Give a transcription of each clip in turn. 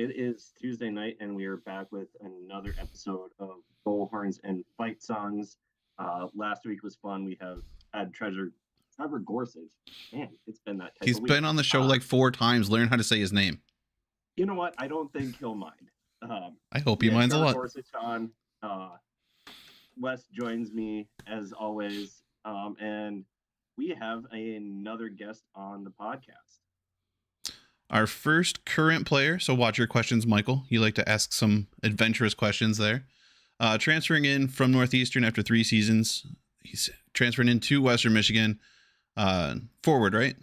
It is Tuesday night, and we are back with another episode of Bullhorns and Fight Songs. Last week was fun. We have had Trevor Gorsuch. Man, it's been that type He's of week. been on the show like 4 times. Learn how to say his name. You know what? I don't think he'll mind. I hope he minds a lot. Gorsuch on. Wes joins me as always, and we have another guest on the podcast. Our first current player, so watch your questions, Michael. You like to ask some adventurous questions there. Transferring in from Northeastern after 3 seasons. He's transferring into Western Michigan. Forward, right?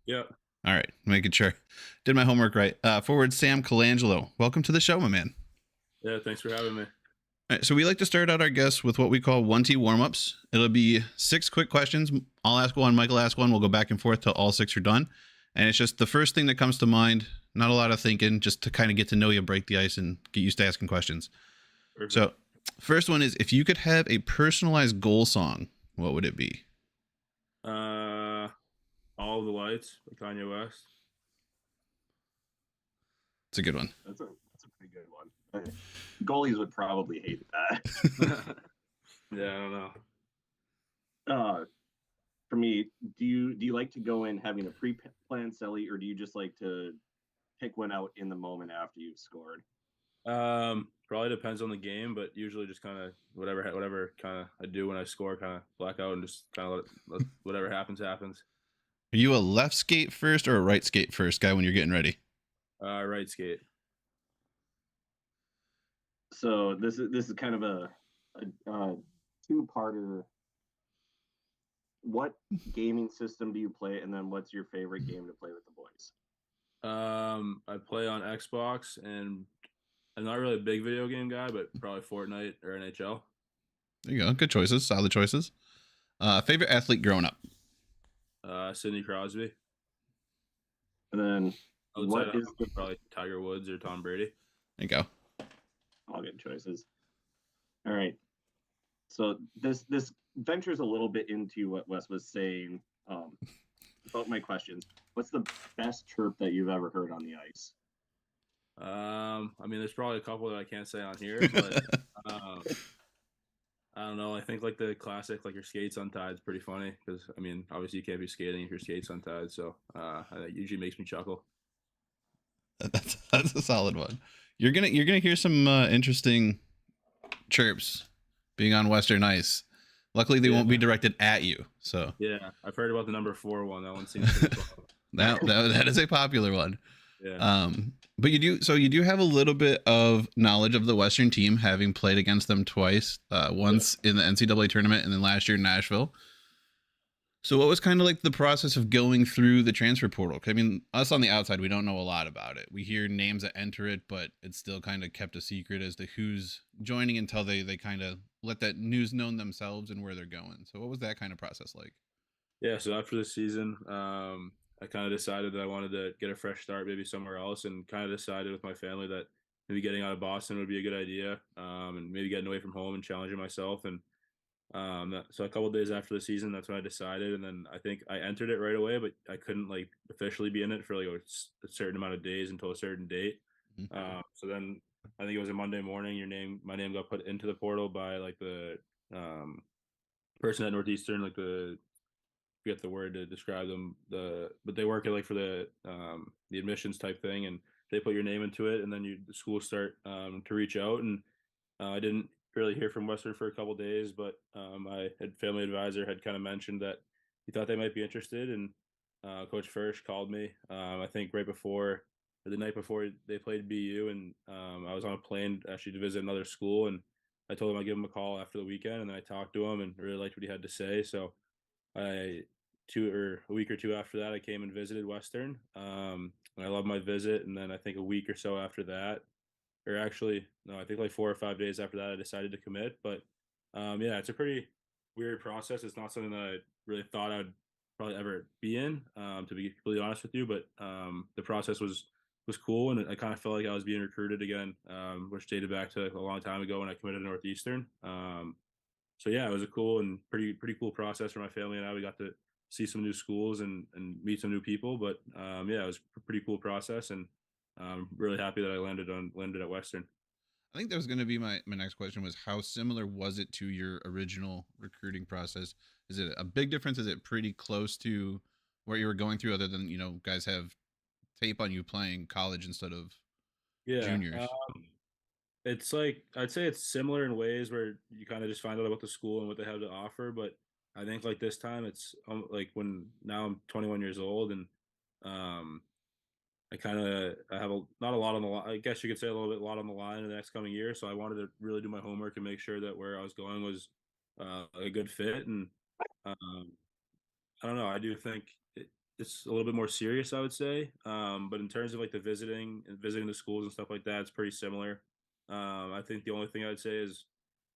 Yep. All right, making sure. Did my homework right. Forward Sam Colangelo. Welcome to the show, my man. Yeah, thanks for having me. All right, so we like to start out our guests with what we call 1T warm-ups. It'll be 6 quick questions. I'll ask one, Michael ask one. We'll go back and forth till all 6 are done. And it's just the first thing that comes to mind. Not a lot of thinking, just to kind of get to know you, break the ice, and get used to asking questions. Perfect. So first one is, if you could have a personalized goal song, what would it be? All of the Lights by Kanye West. It's a good one. That's a pretty good one. Goalies would probably hate that. Yeah, I don't know. For me, do you like to go in having a pre-planned celly, or do you just like to pick one out in the moment after you've scored? Probably depends on the game, but usually just kind of whatever kind of I do when I score, kind of black out and just kind of let whatever happens. Are you a left skate first or a right skate first guy when you're getting ready? Right skate. So this is kind of a two-parter. What gaming system do you play, and then what's your favorite game to play with the boys? I play on Xbox, and I'm not really a big video game guy, but probably Fortnite or NHL. There you go. Good choices. Solid choices. Favorite athlete growing up? Sidney Crosby. And then probably Tiger Woods or Tom Brady. There you go. All good choices. All right. So this ventures a little bit into what Wes was saying about my questions. What's the best chirp that you've ever heard on the ice? I mean, there's probably a couple that I can't say on here, but I don't know. I think like the classic, like your skates untied, is pretty funny because I mean, obviously you can't be skating if your skates untied, so that usually makes me chuckle. That's a solid one. You're gonna hear some interesting chirps being on Western ice. Luckily, they won't be directed at you. So yeah, I've heard about the number 4 one. That one seems pretty fun. that is a popular one. Yeah. But you do have a little bit of knowledge of the Western team, having played against them twice. Once in the NCAA tournament, and then last year in Nashville. So what was kind of like the process of going through the transfer portal? I mean, us on the outside, we don't know a lot about it. We hear names that enter it, but it's still kind of kept a secret as to who's joining until they kind of let that news known themselves and where they're going. So what was that kind of process like? Yeah, so after the season, I kind of decided that I wanted to get a fresh start, maybe somewhere else, and kind of decided with my family that maybe getting out of Boston would be a good idea, and maybe getting away from home and challenging myself. And so a couple of days after the season, that's when I decided, and then I think I entered it right away, but I couldn't like officially be in it for like a certain amount of days until a certain date. Mm-hmm. So then I think it was a Monday morning. My name got put into the portal by like the person at Northeastern, like forget the word to describe them, but they work at like for the admissions type thing, and they put your name into it, and then the schools start to reach out. And I didn't really hear from Western for a couple of days, but my family advisor had kind of mentioned that he thought they might be interested, and Coach Furch called me I think right before or the night before they played BU, and I was on a plane actually to visit another school, and I told him I'd give him a call after the weekend, and then I talked to him and really liked what he had to say. So a week or two after that, I came and visited Western, and I loved my visit. And then I think a week or so after that, or actually no, I think like 4 or 5 days after that, I decided to commit. But yeah, it's a pretty weird process. It's not something that I really thought I'd probably ever be in, to be completely honest with you. But the process was cool, and I kind of felt like I was being recruited again, which dated back to a long time ago when I committed to Northeastern. So yeah, it was a cool and pretty cool process for my family and I. We got to see some new schools and meet some new people, but yeah, it was a pretty cool process, and I'm really happy that I landed at Western. I think that was going to be my next question was how similar was it to your original recruiting process? Is it a big difference? Is it pretty close to what you were going through other than, guys have tape on you playing college instead of Yeah, juniors? it's like I'd say it's similar in ways where you kind of just find out about the school and what they have to offer, but I think like this time it's like when now I'm 21 years old and um I have not a lot on the line. I guess you could say a lot on the line in the next coming year. So I wanted to really do my homework and make sure that where I was going was a good fit. And um, I don't know. I do think it's a little bit more serious, I would say. But in terms of like the visiting the schools and stuff like that, it's pretty similar. I think the only thing I'd say is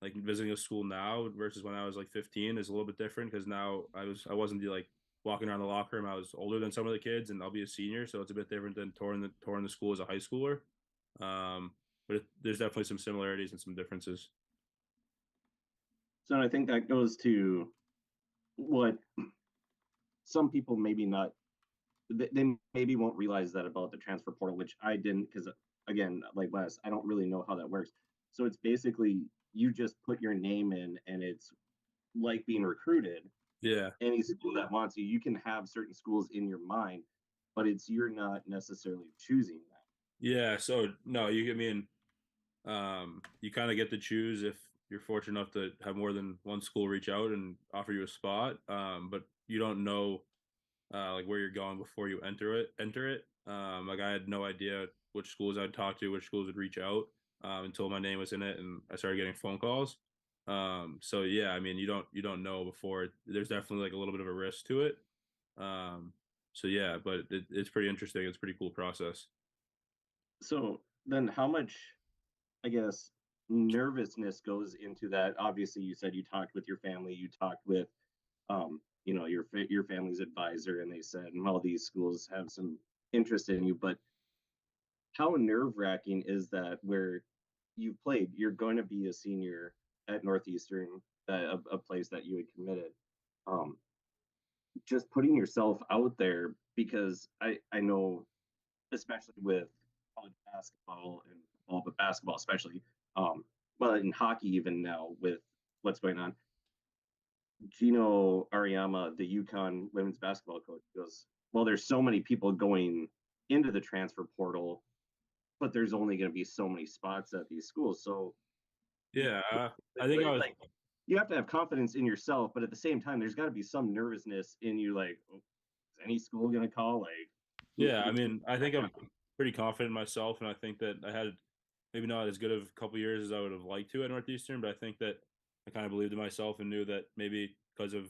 like visiting a school now versus when I was like 15 is a little bit different because now I wasn't like walking around the locker room. I was older than some of the kids, and I'll be a senior, so it's a bit different than touring the school as a high schooler. Um, but there's definitely some similarities and some differences. So I think that goes to what some people maybe not, they maybe won't realize that about the transfer portal, which I didn't, because again, like Wes, I don't really know how that works. So it's basically you just put your name in, and it's like being recruited. Yeah, Any school that wants you, you can have certain schools in your mind, but it's you're not necessarily choosing that. yeah. So no, I mean, you kind of get to choose if you're fortunate enough to have more than one school reach out and offer you a spot. But you don't know like where you're going before you enter it. Like I had no idea which schools I'd talk to, which schools would reach out until my name was in it, and I started getting phone calls. So yeah, I mean, you don't know before. There's definitely like a little bit of a risk to it. Um, so yeah, but it's pretty interesting. It's a pretty cool process. So then, how much, I guess, nervousness goes into that? Obviously, you said you talked with your family, you talked with, your family's advisor, and they said, well, these schools have some interest in you. But how nerve wracking is that? Where you've played, you're going to be a senior at Northeastern, a place that you had committed. Um, just putting yourself out there, because I know, especially with college basketball and football, but basketball especially, well, in hockey even now with what's going on. Gino Ariama, the UConn women's basketball coach, goes, well, there's so many people going into the transfer portal, but there's only going to be so many spots at these schools. So Yeah, I think I was. like you have to have confidence in yourself, but at the same time, there's got to be some nervousness in you. Like, oh, is any school going to call? Like, Yeah, I mean, I think I'm pretty confident in myself, and I think that I had maybe not as good of a couple years as I would have liked to at Northeastern, but I think that I kind of believed in myself and knew that maybe because of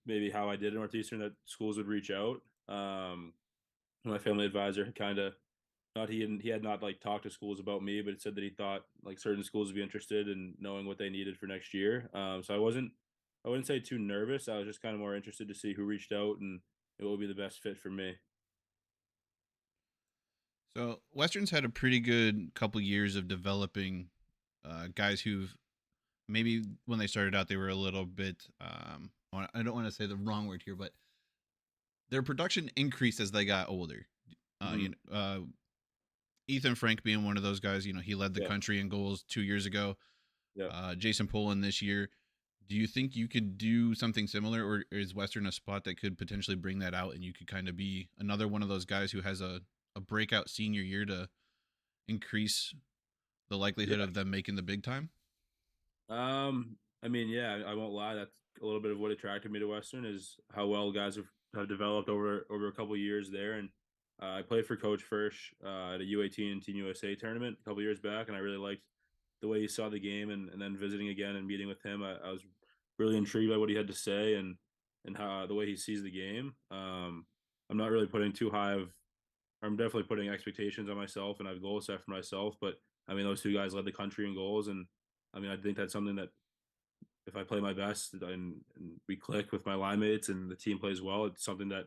maybe how I did at Northeastern, that schools would reach out. My family advisor kind of not he had not like talked to schools about me, but it said that he thought like certain schools would be interested in knowing what they needed for next year. So I wouldn't say too nervous. I was just kind of more interested to see who reached out and it would be the best fit for me. So Western's had a pretty good couple years of developing guys who've maybe when they started out they were a little bit I don't want to say the wrong word here, but their production increased as they got older. Mm-hmm. Ethan Frank being one of those guys, he led the Yeah, country in goals 2 years ago. yeah. Jason Poland this year. Do you think you could do something similar, or is Western a spot that could potentially bring that out and you could kind of be another one of those guys who has a breakout senior year to increase the likelihood Yeah. of them making the big time? I mean, yeah, I won't lie. That's a little bit of what attracted me to Western is how well guys have developed over a couple years there. And I played for Coach Firsch at a U18 and Team USA tournament a couple years back, and I really liked the way he saw the game. And then visiting again and meeting with him, I was really intrigued by what he had to say and how the way he sees the game. I'm not really putting too high of I'm definitely putting expectations on myself and I have goals set for myself. But I mean, those two guys led the country in goals, and I mean, I think that's something that if I play my best and we click with my line mates and the team plays well, it's something that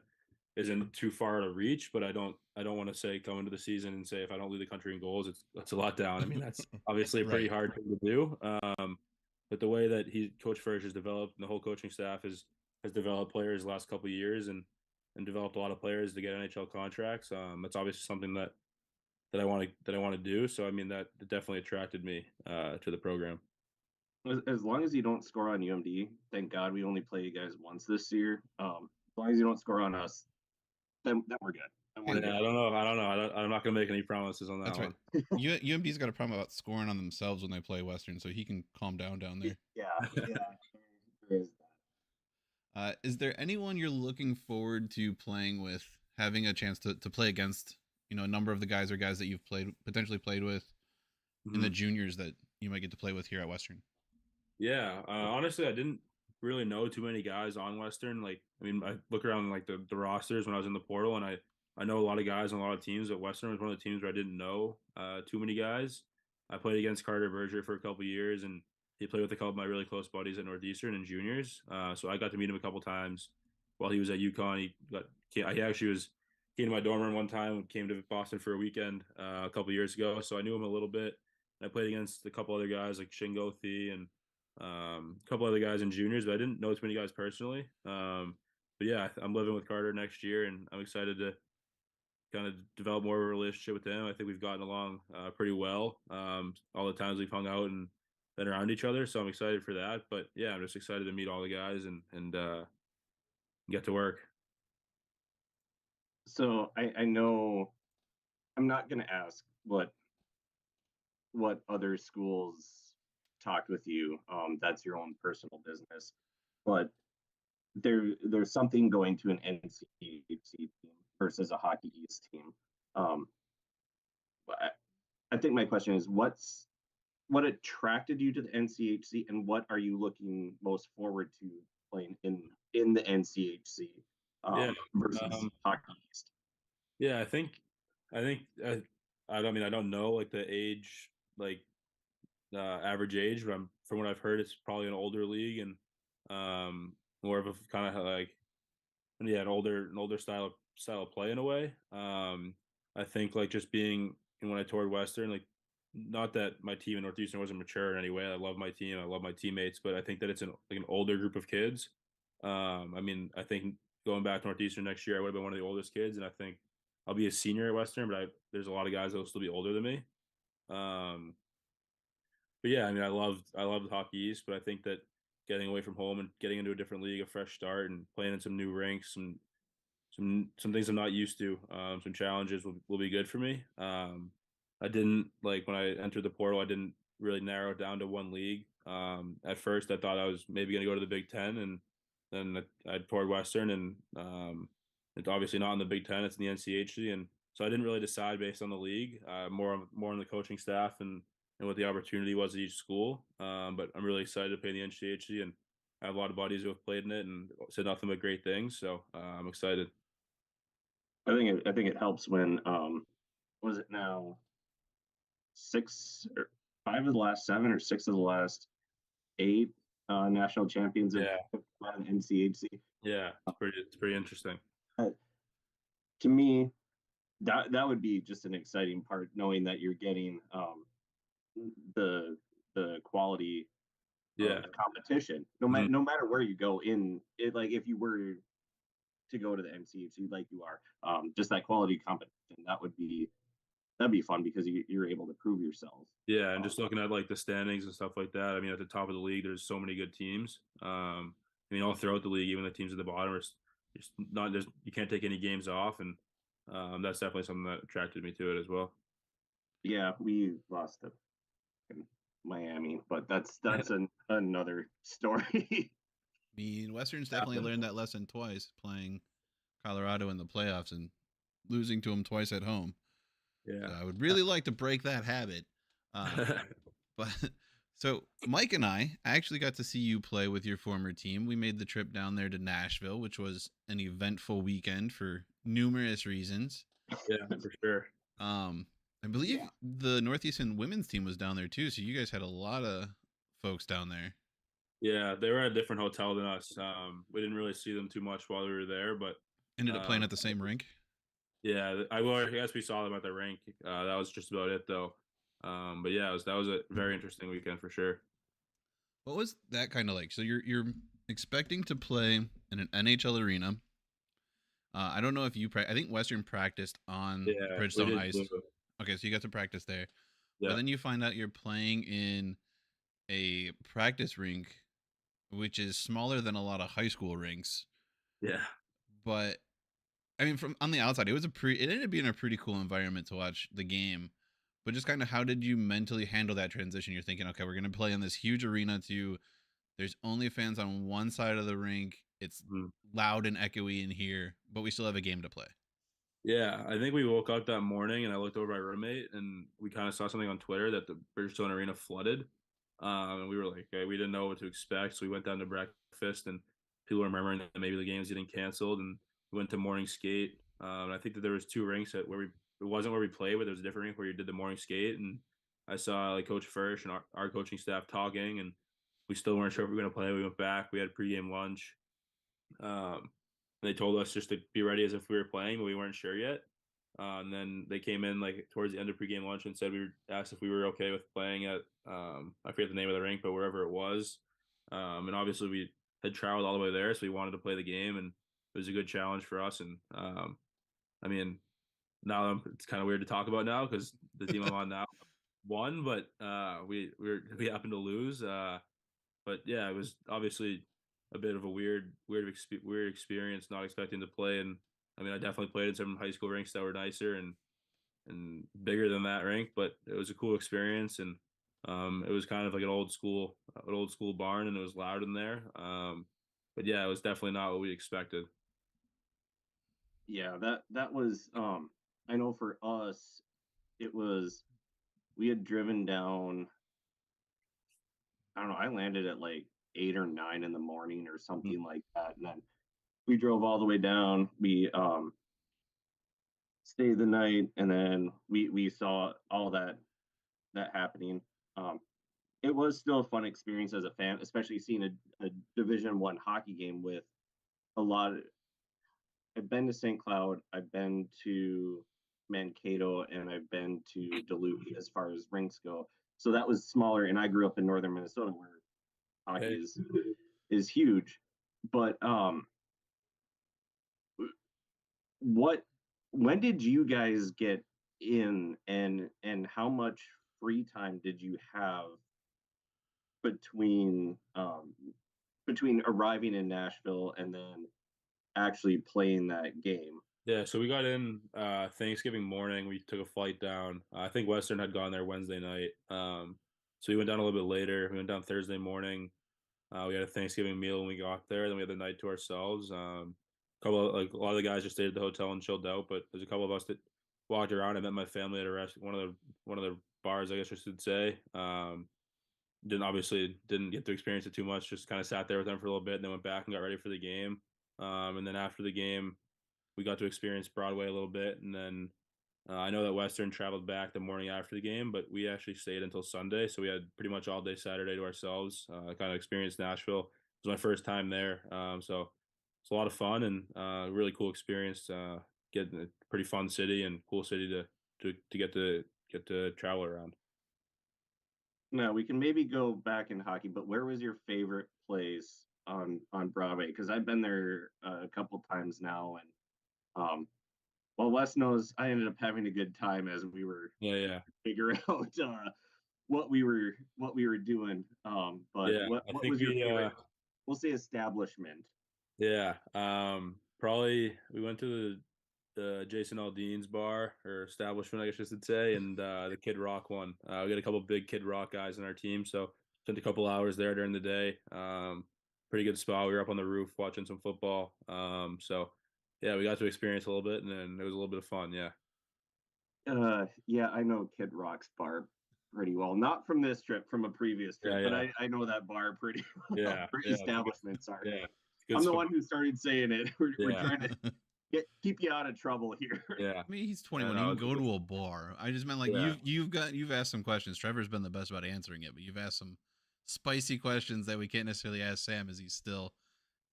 isn't too far to reach. But I don't want to say come into the season and say if I don't lead the country in goals, that's a lot down. I mean, that's obviously a pretty Right. hard thing to do. But the way that Coach Fersh has developed and the whole coaching staff has developed players the last couple of years and developed a lot of players to get NHL contracts. That's obviously something that that I want to do. So I mean that definitely attracted me to the program. As long as you don't score on UMD, thank God we only play you guys once this year. As long as you don't score on us, then we're good. I don't know. I'm not gonna make any promises on that. That's right. UMD's got a problem about scoring on themselves when they play Western, so he can calm down there. Yeah. There is that. Is there anyone you're looking forward to playing with, having a chance to play against? A number of the guys are guys that you've potentially played with in the juniors that you might get to play with here at Western. Yeah, honestly, I didn't really know too many guys on Western. Like, I mean, I look around like the rosters when I was in the portal, and I know a lot of guys on a lot of teams. But Western was one of the teams where I didn't know too many guys. I played against Carter Berger for a couple of years, and he played with a couple of my really close buddies at Northeastern in juniors. So I got to meet him a couple times while he was at UConn. He actually came to my dorm room one time and came to Boston for a weekend a couple of years ago. So I knew him a little bit. I played against a couple other guys like Shingo Thi and a couple other guys in juniors, but I didn't know too many guys personally. But yeah, I'm living with Carter next year, and I'm excited to kind of develop more of a relationship with him. I think we've gotten along pretty well all the times we've hung out and been around each other, so I'm excited for that. But yeah, I'm just excited to meet all the guys and get to work. So I know I'm not going to ask what other schools talked with you. That's your own personal business, but there's something going to an NCHC team versus a Hockey East team. I think my question is, what attracted you to the NCHC, and what are you looking most forward to playing in the NCHC versus Hockey East? Yeah, I think I mean, I don't know like the age, like average age, but from what I've heard, it's probably an older league and more of a kind of like an older style of play in a way. I think like just being when I toured Western, like not that my team in Northeastern wasn't mature in any way. I love my team, I love my teammates, but I think that it's an older group of kids. I mean, I think going back to Northeastern next year, I would have been one of the oldest kids, and I think I'll be a senior at Western, but there's a lot of guys that will still be older than me. But yeah, I mean, I loved Hockey East, but I think that getting away from home and getting into a different league, a fresh start, and playing in some new rinks, some things I'm not used to, some challenges will be good for me. I didn't like when I entered the portal, I didn't really narrow it down to one league. At first, I thought I was maybe going to go to the Big Ten, and then I toured Western, and it's obviously not in the Big Ten; it's in the NCHC, and so I didn't really decide based on the league, more on the coaching staff and what the opportunity was at each school. But I'm really excited to play in the NCHC, and I have a lot of buddies who have played in it and said nothing but great things. So I'm excited. I think it helps when was it now 5 of the last 7 or 6 of the last 8 national champions of NCHC. Yeah, it's pretty interesting. To me, that would be just an exciting part, knowing that you're getting the quality of competition. No matter where you go in it, like if you were to go to the NCHC like you are, just that quality competition, that'd be fun because you're able to prove yourself. Yeah, and just looking at like the standings and stuff like that. I mean, at the top of the league, there's so many good teams. I mean, all throughout the league, even the teams at the bottom are just not. You can't take any games off, and that's definitely something that attracted me to it as well. Yeah, we lost to Miami, but that's another story. I mean, Western's definitely learned that lesson twice, playing Colorado in the playoffs and losing to them twice at home. Yeah, so I would really like to break that habit. But so Mike and I actually got to see you play with your former team. We made the trip down there to Nashville, which was an eventful weekend for numerous reasons. Yeah, for sure. I believe the Northeastern women's team was down there too, so you guys had a lot of folks down there. Yeah, they were at a different hotel than us. We didn't really see them too much while we were there, but ended up playing at the same rink. Yeah, I guess we saw them at the rink. That was just about it, though. But yeah, that was a very interesting weekend for sure. What was that kind of like? So you're expecting to play in an NHL arena. I don't know if I think Western practiced on Bridgestone ice. Okay, so you got to practice there. Yeah. But then you find out you're playing in a practice rink, which is smaller than a lot of high school rinks. Yeah. But I mean, from on the outside, it ended up being a pretty cool environment to watch the game. But just kind of how did you mentally handle that transition? You're thinking, okay, we're gonna play in this huge arena to there's only fans on one side of the rink. It's Mhm. loud and echoey in here, but we still have a game to play. Yeah, I think we woke up that morning and I looked over at my roommate and we kind of saw something on Twitter that the Bridgestone Arena flooded. And we were like, okay, we didn't know what to expect. So we went down to breakfast and people were murmuring that maybe the game's getting canceled. And we went to morning skate. And I think that there was two rinks it wasn't where we played, but there was a different rink where you did the morning skate. And I saw like Coach Fursh and our coaching staff talking and we still weren't sure if we were going to play. We went back, we had pregame lunch. Um, they told us just to be ready as if we were playing, but we weren't sure yet. And then they came in like towards the end of pregame lunch and said asked if we were okay with playing at I forget the name of the rink, but wherever it was. And obviously we had traveled all the way there, so we wanted to play the game, and it was a good challenge for us. And I mean, now it's kind of weird to talk about now because the team I'm on now won, but we happened to lose. But yeah, it was obviously a bit of a weird experience, not expecting to play. And I mean, I definitely played in some high school rinks that were nicer and bigger than that rink, but it was a cool experience. And it was kind of like an old school barn, and it was loud in there. But yeah, it was definitely not what we expected. Yeah, that was I know for us it was we had driven down, I don't know, I landed at like 8 or 9 in the morning or Mm. something like that. And then we drove all the way down. We stayed the night and then we saw all that happening. Um it was still a fun experience as a fan, especially seeing a Division 1 hockey game with a lot of I've been to St. Cloud, I've been to Mankato, and I've been to Duluth as far as rinks go. So that was smaller, and I grew up in northern Minnesota where hockey Hey, is huge. But what when did you guys get in, and how much free time did you have between between arriving in Nashville and then actually playing that game? yeah, so we got in Thanksgiving morning. We took a flight down. I think Western had gone there Wednesday night. So we went down a little bit later. We went down Thursday morning. We had a Thanksgiving meal when we got there. Then we had the night to ourselves. A lot of the guys just stayed at the hotel and chilled out, but there's a couple of us that walked around. I met my family at a one of the bars, I guess I should say. Didn't get to experience it too much. Just kind of sat there with them for a little bit, and then went back and got ready for the game. And then after the game, we got to experience Broadway a little bit, and then I know that Western traveled back the morning after the game, but we actually stayed until Sunday, so we had pretty much all day Saturday to ourselves. Kind of experienced Nashville. It was my first time there, so it's a lot of fun and really cool experience. Getting a pretty fun city and cool city to get to travel around. No, we can maybe go back in hockey, but where was your favorite place on Broadway? Because I've been there a couple times now, and well, Wes knows I ended up having a good time as we were Yeah, yeah, figure out what we were doing. But yeah. I what think was your favorite? We'll say establishment. yeah. Probably we went to the Jason Aldean's bar or establishment, I guess I should say, and the Kid Rock one. We got a couple big Kid Rock guys in our team, so spent a couple hours there during the day. Pretty good spot. We were up on the roof watching some football. So yeah, we got to experience a little bit, and then it was a little bit of fun. Yeah, Yeah, I know Kid Rock's bar pretty well. Not from this trip, from a previous yeah, trip, but yeah, I know that bar pretty well. yeah, Or yeah. It's a establishment, sorry. yeah, it's a good I'm the spot. one who started saying it. We're Yeah, trying to keep you out of trouble here. yeah. I mean, he's Yeah, 21. He no, can it's a go good, to a bar. I just meant like yeah, you've asked some questions. Trevor's been the best about answering it, but you've asked some spicy questions that we can't necessarily ask Sam as he's still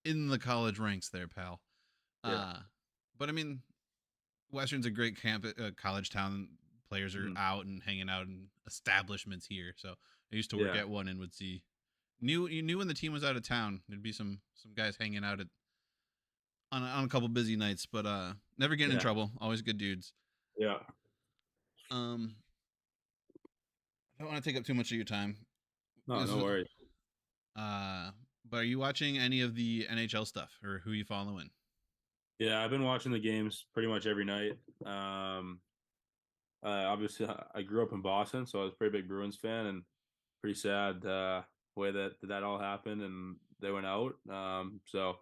in the college ranks there, pal. yeah. Uh, but I mean, Western's a great college town. Players are Mhm. out and hanging out in establishments here. So I used to work Yeah, at one and would see you knew when the team was out of town. There'd be some guys hanging out at on a couple busy nights, but never getting in yeah, trouble. Always good dudes. yeah. I don't want to take up too much of your time. No, no worries. But are you watching any of the NHL stuff, or who you following? Yeah, I've been watching the games pretty much every night. Obviously, I grew up in Boston, so I was a pretty big Bruins fan, and pretty sad way that all happened and they went out. So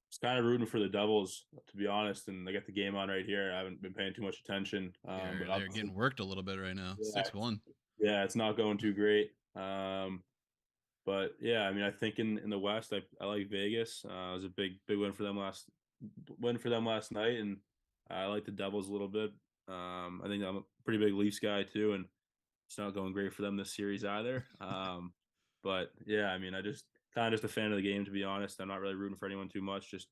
it's kind of rooting for the Devils, to be honest. And they got the game on right here. I haven't been paying too much attention, but They're getting worked a little bit right now. yeah, 6-1. yeah, it's not going too great. But yeah, I mean, I think in the West, I like Vegas. It was a big win for them last night, and I like the Devils a little bit. I think I'm a pretty big Leafs guy too, and it's not going great for them this series either. But yeah, I mean, I just kind of just a fan of the game, to be honest. I'm not really rooting for anyone too much. Just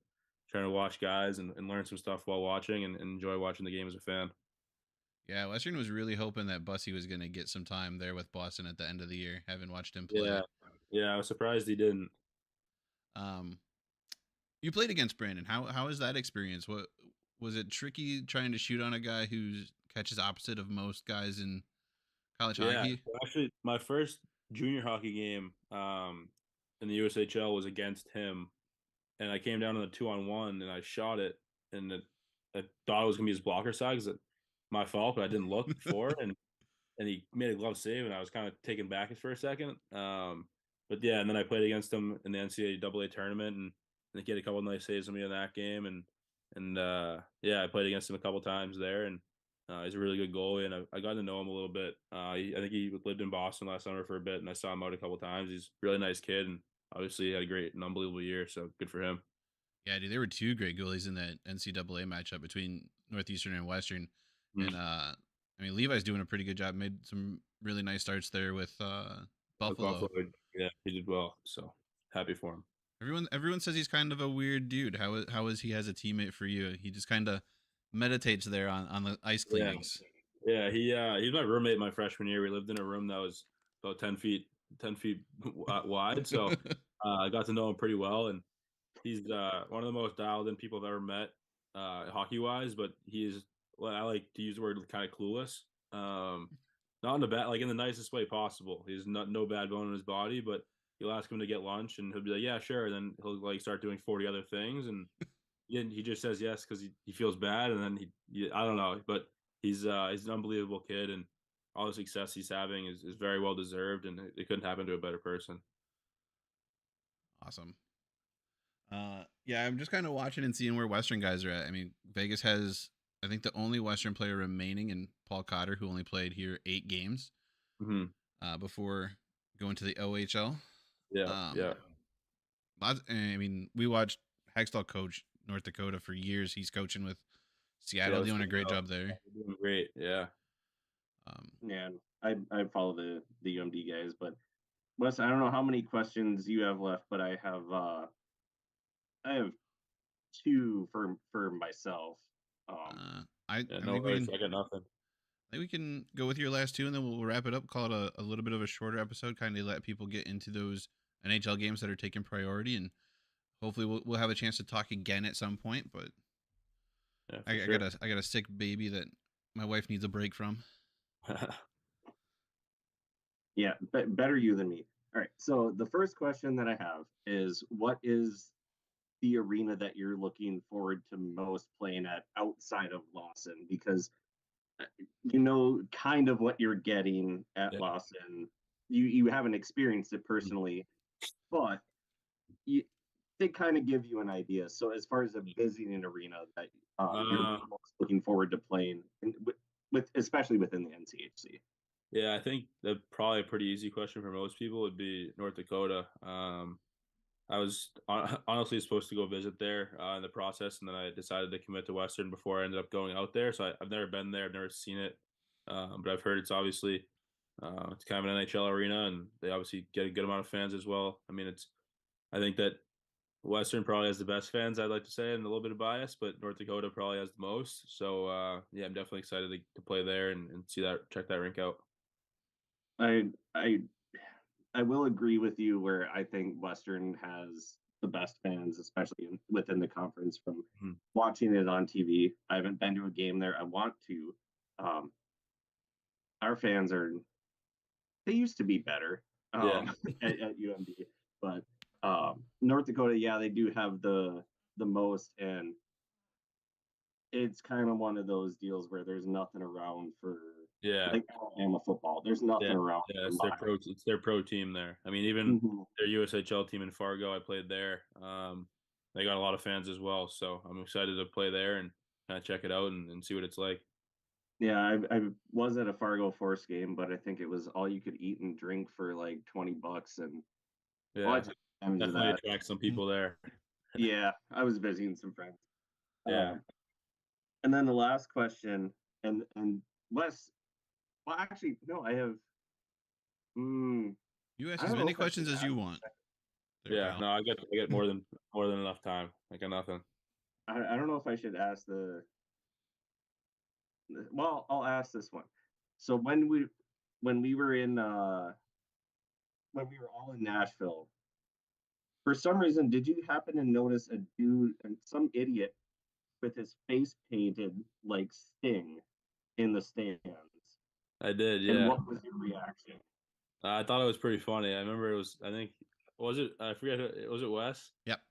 trying to watch guys and learn some stuff while watching and enjoy watching the game as a fan. Yeah, Western was really hoping that Bussy was going to get some time there with Boston at the end of the year. Haven't watched him play. Yeah, I was surprised he didn't. You played against Brandon. How is that experience? What was it tricky trying to shoot on a guy who catches opposite of most guys in college hockey? Well, actually, my first junior hockey game in the USHL was against him, and I came down on the 2-on-1 and I shot it, and I thought it was gonna be his blocker side because my fault, but I didn't look before, and he made a glove save, and I was kind of taken back for a second. But yeah, and then I played against him in the NCAA tournament, and he had a couple of nice saves on me in that game, and yeah, I played against him a couple times there, and he's a really good goalie, and I got to know him a little bit. I think he lived in Boston last summer for a bit, and I saw him out a couple times. He's a really nice kid, and obviously he had a great and unbelievable year, so good for him. Yeah, dude, there were two great goalies in that NCAA matchup between Northeastern and Western, and I mean Levi's doing a pretty good job. Made some really nice starts there with Buffalo. Yeah, he did well, so happy for him. Everyone says he's kind of a weird dude. How is he as a teammate for you? He just kind of meditates there on the ice cleanings. Yeah, he was my roommate my freshman year. We lived in a room that was about 10 feet wide, so I got to know him pretty well, and he's one of the most dialed in people I've ever met, hockey wise. But he's, well, I like to use the word kind of clueless. Not in the bad, like in the nicest way possible. He's no bad bone in his body, but you'll ask him to get lunch, and he'll be like, "Yeah, sure." And then he'll like start doing 40 other things, and he just says yes because he feels bad, and then I don't know, but he's an unbelievable kid, and all the success he's having is very well deserved, and it couldn't happen to a better person. Awesome. Yeah, I'm just kind of watching and seeing where Western guys are at. I mean, Vegas has, I think, the only Western player remaining in Paul Cotter, who only played here 8 games before going to the OHL. Yeah. I mean, we watched Hextall coach North Dakota for years. He's coaching with Seattle, doing a great job there. Doing great, yeah. Yeah, I follow the UMD guys, but Wes, I don't know how many questions you have left, but I have 2 for myself. I got nothing. I think we can go with your last 2, and then we'll wrap it up. Call it a little bit of a shorter episode, kind of let people get into those NHL games that are taking priority, and hopefully we'll have a chance to talk again at some point. But yeah, I got a sick baby that my wife needs a break from. Yeah, better you than me. All right. So the first question that I have is, what is the arena that you're looking forward to most playing at outside of Lawson? Because you know kind of what you're getting at Lawson. You haven't experienced it personally, but they kind of give you an idea. So as far as a visiting arena that you're most looking forward to playing with especially within the NCHC. Yeah, I think that probably a pretty easy question for most people would be North Dakota. I was honestly supposed to go visit there in the process, and then I decided to commit to Western before I ended up going out there. So I've never been there, I've never seen it, but I've heard it's obviously it's kind of an NHL arena, and they obviously get a good amount of fans as well. I mean, I think that Western probably has the best fans, I'd like to say, and a little bit of bias, but North Dakota probably has the most. So yeah, I'm definitely excited to play there and check that rink out. I will agree with you where I think Western has the best fans, especially within the conference from watching it on TV. I haven't been to a game there. I want to. our fans they used to be better Yeah. at UMD, but North Dakota, yeah, they do have the most, and it's kind of one of those deals where there's nothing around for Yeah. like Alabama football. There's nothing Yeah. around Yeah. for It's their pro team there. I mean, even their USHL team in Fargo, I played there. They got a lot of fans as well. So I'm excited to play there and kind of check it out and see what it's like. Yeah, I was at a Fargo Force game, but I think it was all you could eat and drink for like $20, and Yeah. I took advantage of Definitely that. attract some people there. Yeah, I was visiting some friends. Yeah. And then the last question, and Wes, well, actually, no, I have. You ask I as don't know many if I should questions as ask. you want. There, Yeah. pal. No, I get more than enough time. I got nothing. I don't know if I should ask the. Well, I'll ask this one. So when we were in when we were all in Nashville, for some reason, did you happen to notice a dude and some idiot with his face painted like Sting in the stands? I did. And Yeah. what was your reaction? I thought it was pretty funny. I remember it was. I think was it. I forget. Was it Wes? Yep.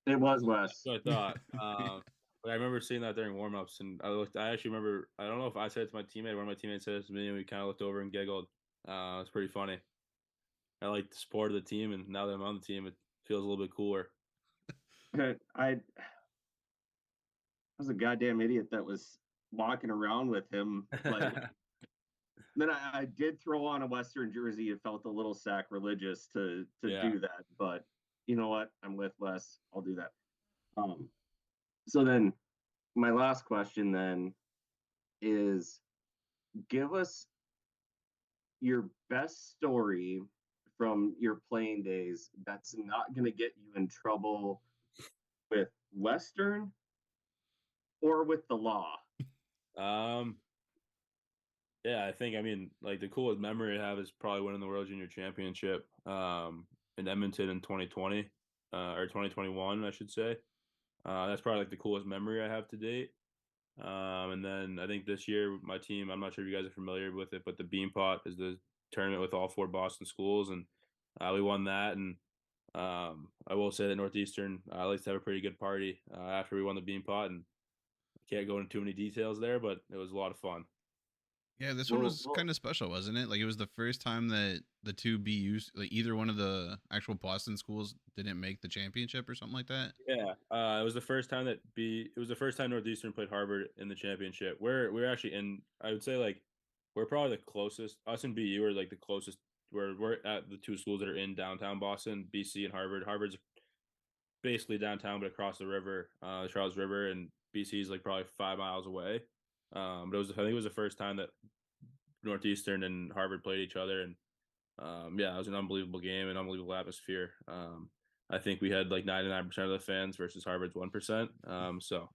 It was Wes. That's what I thought. But I remember seeing that during warmups, and I actually remember. I don't know if I said it to my teammate. One of my teammates said it to me, and we kind of looked over and giggled. It's pretty funny. I like the support of the team, and now that I'm on the team, it feels a little bit cooler. I was a goddamn idiot that was walking around with him. Like, then I did throw on a Western jersey. It felt a little sacrilegious to do that, but you know what? I'm with Wes. I'll do that. So then, my last question then is: give us your best story from your playing days that's not going to get you in trouble with Western or with the law. Yeah, I mean, like the coolest memory I have is probably winning the World Junior Championship in Edmonton in 2020 or 2021, I should say. That's probably like the coolest memory I have to date. And then I think this year my team, I'm not sure if you guys are familiar with it, but the Beanpot is the tournament with all 4 Boston schools, and we won that. And I will say that Northeastern likes to have a pretty good party after we won the Beanpot, and I can't go into too many details there, but it was a lot of fun. Yeah, this one was kind of special, wasn't it? Like it was the first time that the two BUs, like either one of the actual Boston schools, didn't make the championship or something like that. Yeah, it was the first time Northeastern played Harvard in the championship. We're actually in. I would say like we're probably the closest. Us and BU are like the closest. We're at the 2 schools that are in downtown Boston, BC and Harvard. Harvard's basically downtown, but across the river, the Charles River, and BC is like probably 5 miles away. But I think it was the first time that Northeastern and Harvard played each other, and yeah, it was an unbelievable game, an unbelievable atmosphere. I think we had like 99% of the fans versus Harvard's 1%. So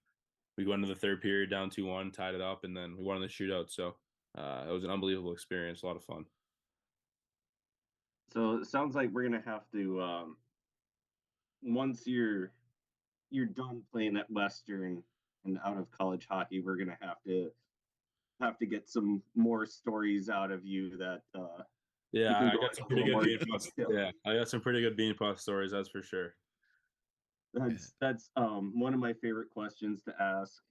we went into the third period down 2-1, tied it up, and then we won in the shootout. So it was an unbelievable experience, a lot of fun. So it sounds like we're gonna have to once you're done playing at Western and out of college hockey, we're gonna have to get some more stories out of you that yeah, I got some pretty good Beanpot stories, that's for sure. That's one of my favorite questions to ask.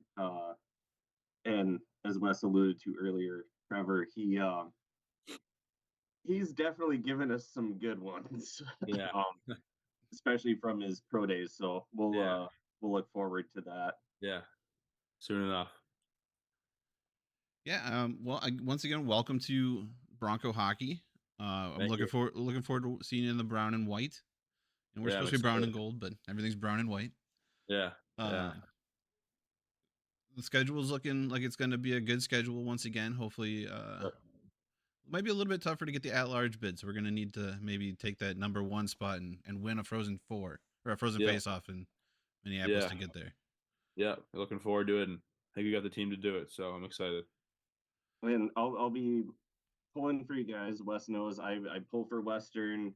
And as Wes alluded to earlier, Trevor, he's definitely given us some good ones. Yeah. Especially from his pro days. So we'll look forward to that. Yeah. Soon enough. Yeah. Well, once again, welcome to Bronco hockey. I'm looking forward to seeing you in the brown and white. And we're supposed to be brown and gold, but everything's brown and white. Yeah. The schedule's looking like it's going to be a good schedule once again. Hopefully, might be a little bit tougher to get the at-large bid, so we're going to need to maybe take that number 1 spot and win a Frozen 4 or a Frozen face-off in Minneapolis to get there. Yeah, looking forward to it, and I think we got the team to do it, so I'm excited. And I'll be pulling for you guys. Wes knows I pull for Western.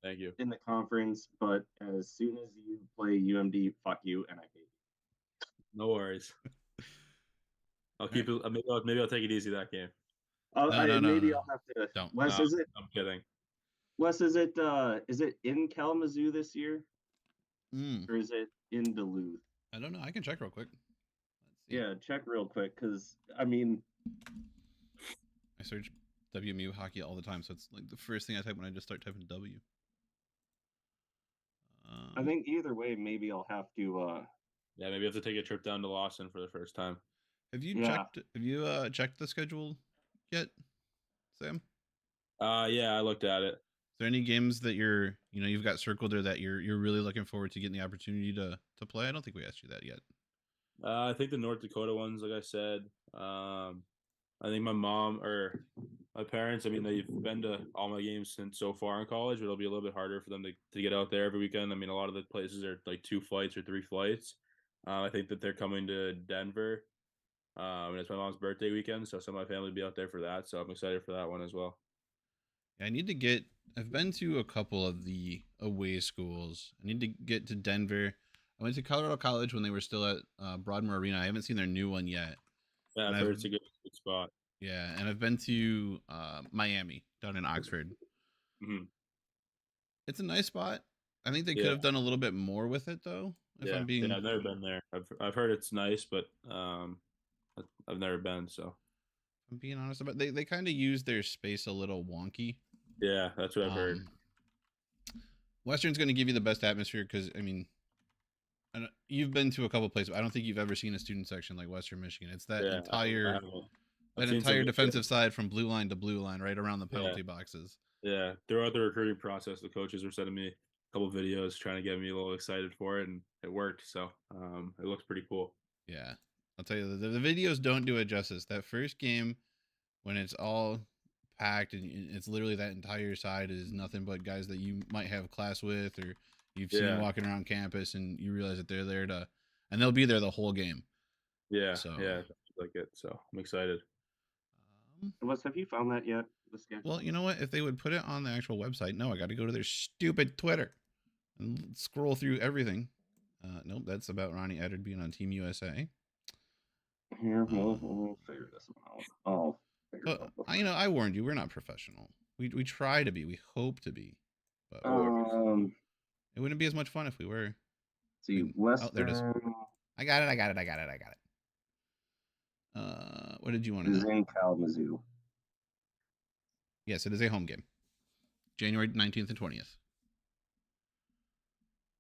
Thank you. In the conference, but as soon as you play UMD, fuck you, and I hate you. No worries. I'll keep it. Maybe I'll take it easy that game. Maybe No. I'll have to. Don't. Wes, I'm kidding. Is it in Kalamazoo this year, or is it in Duluth? I don't know. I can check real quick. Let's see. Yeah, check real quick, because I mean, I search WMU hockey all the time, so it's like the first thing I type when I just start typing W. I think either way, maybe I'll have to. Yeah, maybe I have to take a trip down to Lawson for the first time. Have you checked the schedule yet, Sam? Yeah, I looked at it. Is there any games that you've got circled or that you're really looking forward to getting the opportunity to play? I don't think we asked you that yet. I think the North Dakota ones, like I said. I think my mom or my parents, I mean, they've been to all my games since so far in college, but it'll be a little bit harder for them to get out there every weekend. I mean, a lot of the places are like 2 flights or 3 flights. I think that they're coming to Denver. And it's my mom's birthday weekend, so some of my family will be out there for that. So I'm excited for that one as well. Yeah, I've been to a couple of the away schools. I need to get to Denver. I went to Colorado College when they were still at Broadmoor Arena. I haven't seen their new one yet. Yeah, I've heard it's a good spot. Yeah, and I've been to Miami down in Oxford. Mm-hmm. It's a nice spot. I think they could have done a little bit more with it, though. Yeah, I've never been there. I've heard it's nice, but I've never been. So I'm being honest about they kind of use their space a little wonky. Yeah, that's what I've heard. Western's going to give you the best atmosphere because, I mean, you've been to a couple places. I don't think you've ever seen a student section like Western Michigan. It's that entire defensive side from blue line to blue line, right around the penalty boxes. Yeah, throughout the recruiting process, the coaches were sending me a couple of videos trying to get me a little excited for it, and it worked. So it looks pretty cool. Yeah, I'll tell you, the videos don't do it justice. That first game, when it's all packed and it's literally that entire side is nothing but guys that you might have class with or you've seen walking around campus, and you realize that they're there and they'll be there the whole game. Yeah, so yeah, like it. So I'm excited. Have you found that yet? Well, you know what? If they would put it on the actual website, no, I got to go to their stupid Twitter and scroll through everything. Nope, that's about Ronnie Eddard being on Team USA. Here, we'll figure this one out. I warned you, we're not professional. We try to be. We hope to be. But it wouldn't be as much fun if we were. See, Western. Oh, there it is. I got it. What did you want to know? It's in Kalamazoo. Yes, it is a home game. January 19th and 20th.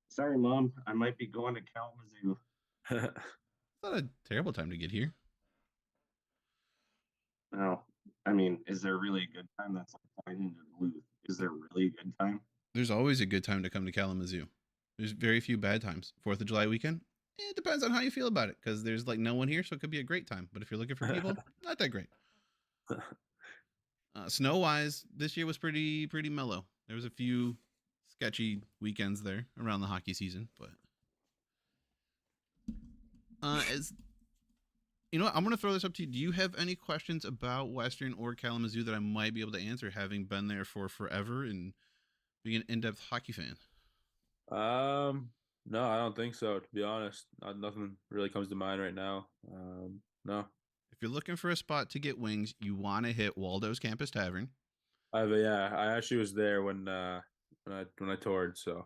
Sorry, Mom. I might be going to Kalamazoo. It's not a terrible time to get here. No. I mean, is there really a good time? That's like flying into Duluth. Is there really a good time? There's always a good time to come to Kalamazoo. There's very few bad times. 4th of July weekend, it depends on how you feel about it, because there's like no one here, so it could be a great time. But if you're looking for people, not that great. Snow-wise, this year was pretty mellow. There was a few sketchy weekends there around the hockey season, but as you know what, I'm going to throw this up to you. Do you have any questions about Western or Kalamazoo that I might be able to answer, having been there for forever and being an in-depth hockey fan? No, I don't think so, to be honest. Nothing really comes to mind right now. No. If you're looking for a spot to get wings, you want to hit Waldo's Campus Tavern. I actually was there when I toured, so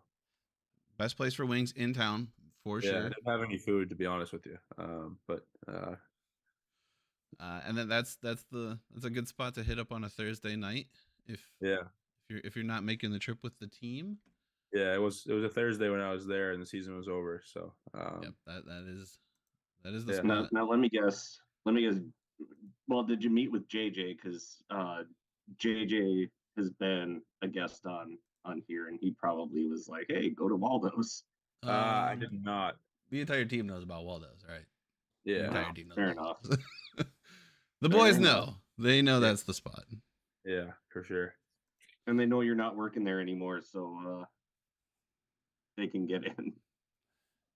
best place for wings in town for sure. I didn't have any food, to be honest with you. And then that's a good spot to hit up on a Thursday night if you're not making the trip with the team. Yeah, it was a Thursday when I was there and the season was over. So that is the spot. Now let me guess. Well, did you meet with JJ? Because JJ has been a guest on here, and he probably was like, "Hey, go to Waldo's." I did not. The entire team knows about Waldo's, right? Yeah, the entire team knows. Fair enough. The boys know. They know that's the spot. Yeah, for sure. And they know you're not working there anymore, so they can get in.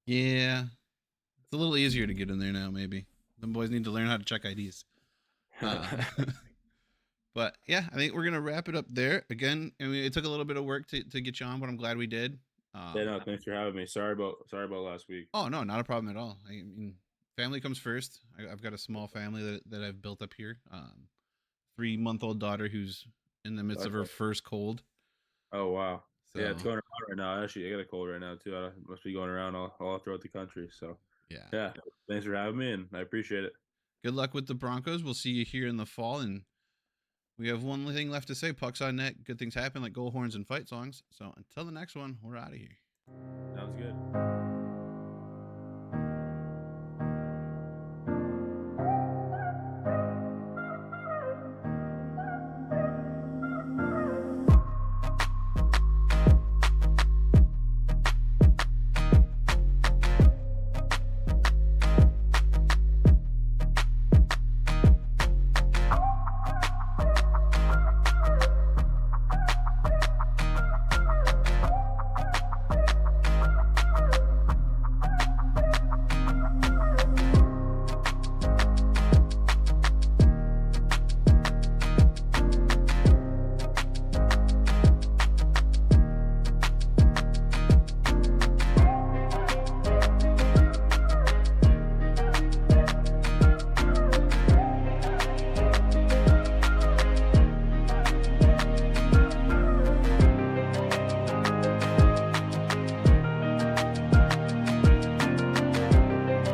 Yeah, it's a little easier to get in there now. Maybe them boys need to learn how to check IDs. But yeah, I think we're gonna wrap it up there. Again, I mean, it took a little bit of work to get you on, but I'm glad we did. No, thanks for having me. Sorry about last week. Oh no, not a problem at all. I mean, family comes first. I've got a small family that I've built up here. 3-month-old daughter who's in the midst of her first cold. Oh wow. So, yeah, it's going around right now. Actually, I got a cold right now too. I must be going around all throughout the country. So yeah. Thanks for having me, and I appreciate it. Good luck with the Broncos. We'll see you here in the fall, and we have one thing left to say. Pucks on net. Good things happen, like goal horns and fight songs. So until the next one, we're out of here. Sounds good.